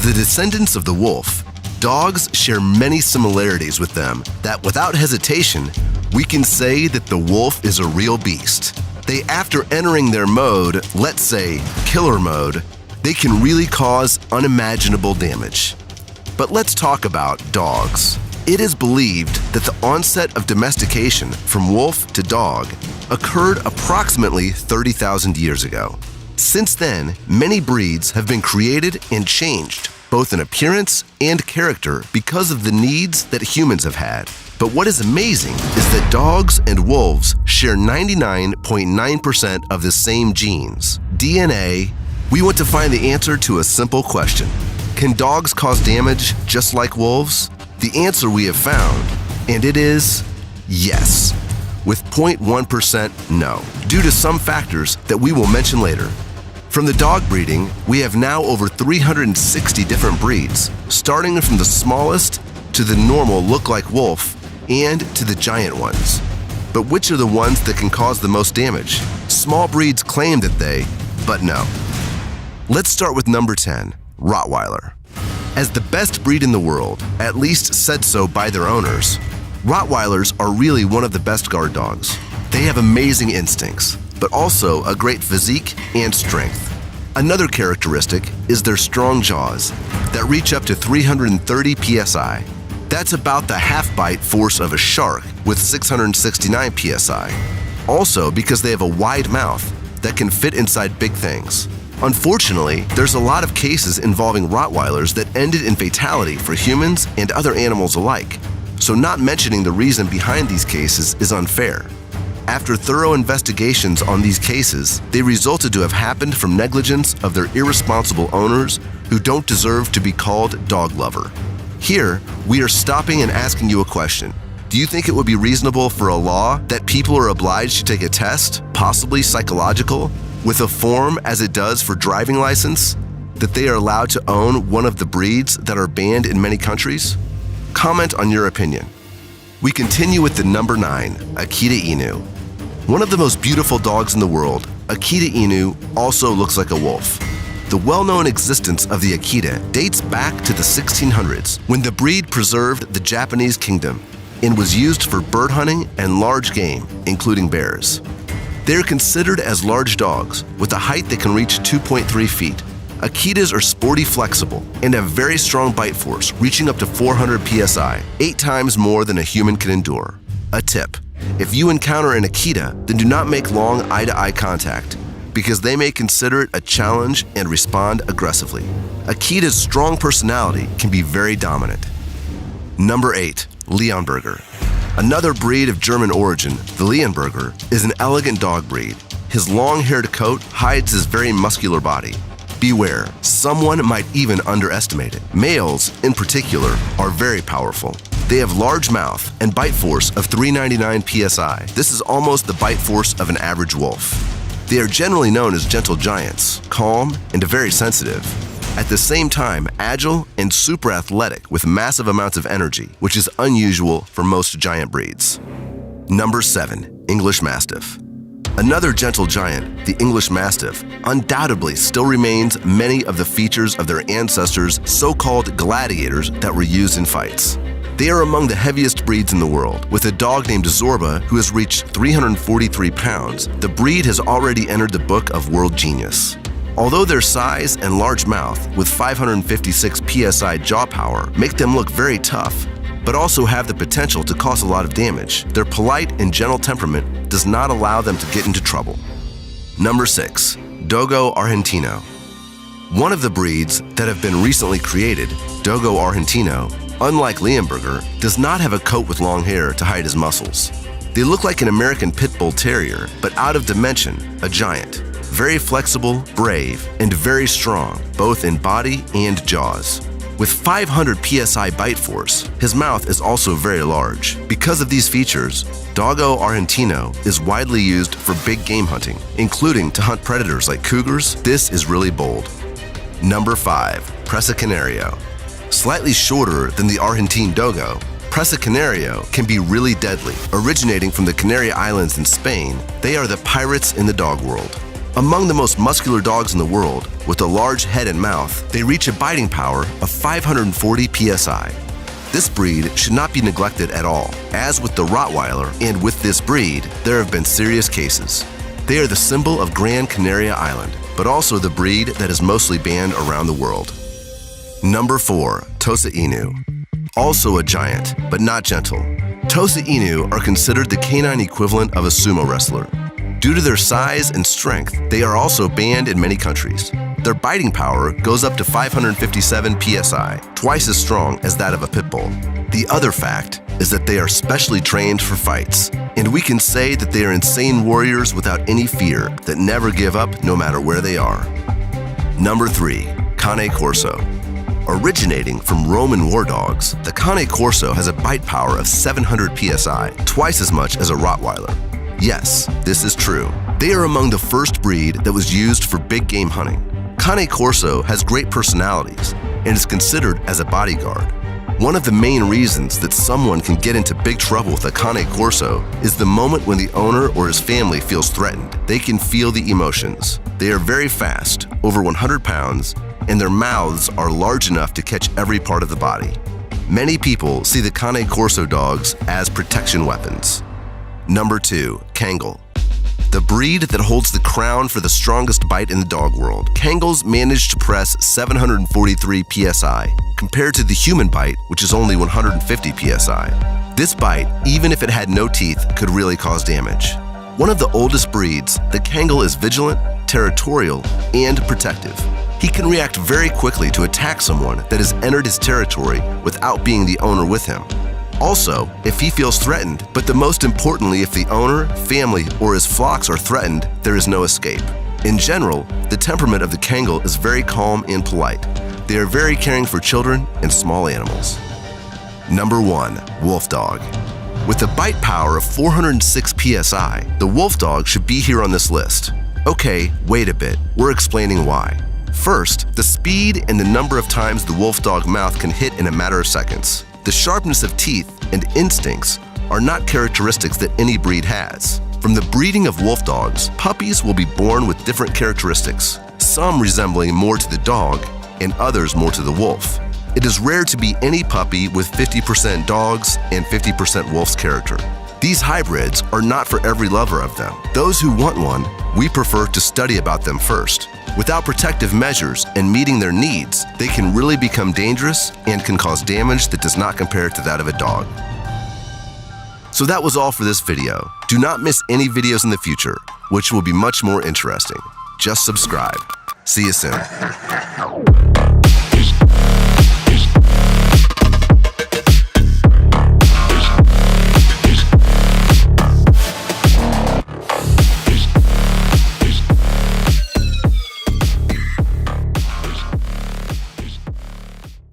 the descendants of the wolf, dogs share many similarities with them that without hesitation, we can say that the wolf is a real beast. After entering their mode, let's say killer mode, they can really cause unimaginable damage. But let's talk about dogs. It is believed that the onset of domestication from wolf to dog occurred approximately 30,000 years ago. Since then, many breeds have been created and changed, both in appearance and character, because of the needs that humans have had. But what is amazing is that dogs and wolves share 99.9% of the same genes. DNA. We want to find the answer to a simple question. Can dogs cause damage just like wolves? The answer we have found, and it is yes, with 0.1% no, due to some factors that we will mention later. From the dog breeding, we have now over 360 different breeds, starting from the smallest to the normal look-like wolf and to the giant ones. But which are the ones that can cause the most damage? Small breeds claim that but no. Let's start with number 10, Rottweiler. As the best breed in the world, at least said so by their owners, Rottweilers are really one of the best guard dogs. They have amazing instincts, but also a great physique and strength. Another characteristic is their strong jaws that reach up to 330 psi. That's about the half-bite force of a shark with 669 psi. Also because they have a wide mouth that can fit inside big things. Unfortunately, there's a lot of cases involving Rottweilers that ended in fatality for humans and other animals alike, so not mentioning the reason behind these cases is unfair. After thorough investigations on these cases, they resulted to have happened from negligence of their irresponsible owners who don't deserve to be called dog lover. Here, we are stopping and asking you a question. Do you think it would be reasonable for a law that people are obliged to take a test, possibly psychological, with a form as it does for driving license, that they are allowed to own one of the breeds that are banned in many countries? Comment on your opinion. We continue with the number 9, Akita Inu. One of the most beautiful dogs in the world, Akita Inu also looks like a wolf. The well-known existence of the Akita dates back to the 1600s, when the breed preserved the Japanese kingdom and was used for bird hunting and large game, including bears. They are considered as large dogs with a height that can reach 2.3 feet. Akitas are sporty flexible and have very strong bite force, reaching up to 400 psi, 8 times more than a human can endure. A tip: if you encounter an Akita, then do not make long eye-to-eye contact, because they may consider it a challenge and respond aggressively. Akita's strong personality can be very dominant. Number 8, Leonberger. Another breed of German origin, the Leonberger, is an elegant dog breed. His long-haired coat hides his very muscular body. Beware, someone might even underestimate it. Males, in particular, are very powerful. They have large mouth and bite force of 399 psi. This is almost the bite force of an average wolf. They are generally known as gentle giants, calm and very sensitive. At the same time, agile and super athletic with massive amounts of energy, which is unusual for most giant breeds. Number 7, English Mastiff. Another gentle giant, the English Mastiff, undoubtedly still remains many of the features of their ancestors' so-called gladiators that were used in fights. They are among the heaviest breeds in the world, with a dog named Zorba who has reached 343 pounds. The breed has already entered the Book of World Genius. Although their size and large mouth, with 556 psi jaw power, make them look very tough, but also have the potential to cause a lot of damage, their polite and gentle temperament does not allow them to get into trouble. Number 6, Doggo Argentina. One of the breeds that have been recently created, Doggo Argentina, unlike Leonberger, does not have a coat with long hair to hide his muscles. They look like an American Pit Bull Terrier, but out of dimension, a giant. Very flexible, brave, and very strong, both in body and jaws. With 500 psi bite force, his mouth is also very large. Because of these features, Doggo Argentina is widely used for big game hunting, including to hunt predators like cougars. This is really bold. Number 5, Presa Canario. Slightly shorter than the Argentine Doggo, Presa Canario can be really deadly. Originating from the Canary Islands in Spain, they are the pirates in the dog world. Among the most muscular dogs in the world, with a large head and mouth, they reach a biting power of 540 psi. This breed should not be neglected at all. As with the Rottweiler and with this breed, there have been serious cases. They are the symbol of Gran Canaria Island, but also the breed that is mostly banned around the world. Number 4. Toto Inu. Also a giant, but not gentle. Toto Inu are considered the canine equivalent of a sumo wrestler. Due to their size and strength, they are also banned in many countries. Their biting power goes up to 557 psi, twice as strong as that of a pit bull. The other fact is that they are specially trained for fights, and we can say that they are insane warriors without any fear that never give up no matter where they are. Number 3. Kane Corso. Originating from Roman war dogs, the Kane Corso has a bite power of 700 psi, twice as much as a Rottweiler. Yes, this is true. They are among the first breed that was used for big game hunting. Kane Corso has great personalities and is considered as a bodyguard. One of the main reasons that someone can get into big trouble with a Kane Corso is the moment when the owner or his family feels threatened. They can feel the emotions. They are very fast, over 100 pounds, and their mouths are large enough to catch every part of the body. Many people see the Kane Corso dogs as protection weapons. Number 2. Kangal. The breed that holds the crown for the strongest bite in the dog world. Kangals manage to press 743 psi, compared to the human bite, which is only 150 psi. This bite, even if it had no teeth, could really cause damage. One of the oldest breeds, the Kangal is vigilant, territorial, and protective. He can react very quickly to attack someone that has entered his territory without being the owner with him. Also, if he feels threatened, but the most importantly, if the owner, family, or his flocks are threatened, there is no escape. In general, the temperament of the Kangal is very calm and polite. They are very caring for children and small animals. Number 1. Wolf Dog. With a bite power of 406 psi, the wolf dog should be here on this list. Okay, wait a bit, we're explaining why. First, the speed and the number of times the wolf dog mouth can hit in a matter of seconds. The sharpness of teeth and instincts are not characteristics that any breed has. From the breeding of wolf dogs, puppies will be born with different characteristics, some resembling more to the dog and others more to the wolf. It is rare to be any puppy with 50% dogs and 50% wolf's character. These hybrids are not for every lover of them. Those who want one, we prefer to study about them first. Without protective measures and meeting their needs, they can really become dangerous and can cause damage that does not compare to that of a dog. So that was all for this video. Do not miss any videos in the future, which will be much more interesting. Just subscribe. See you soon.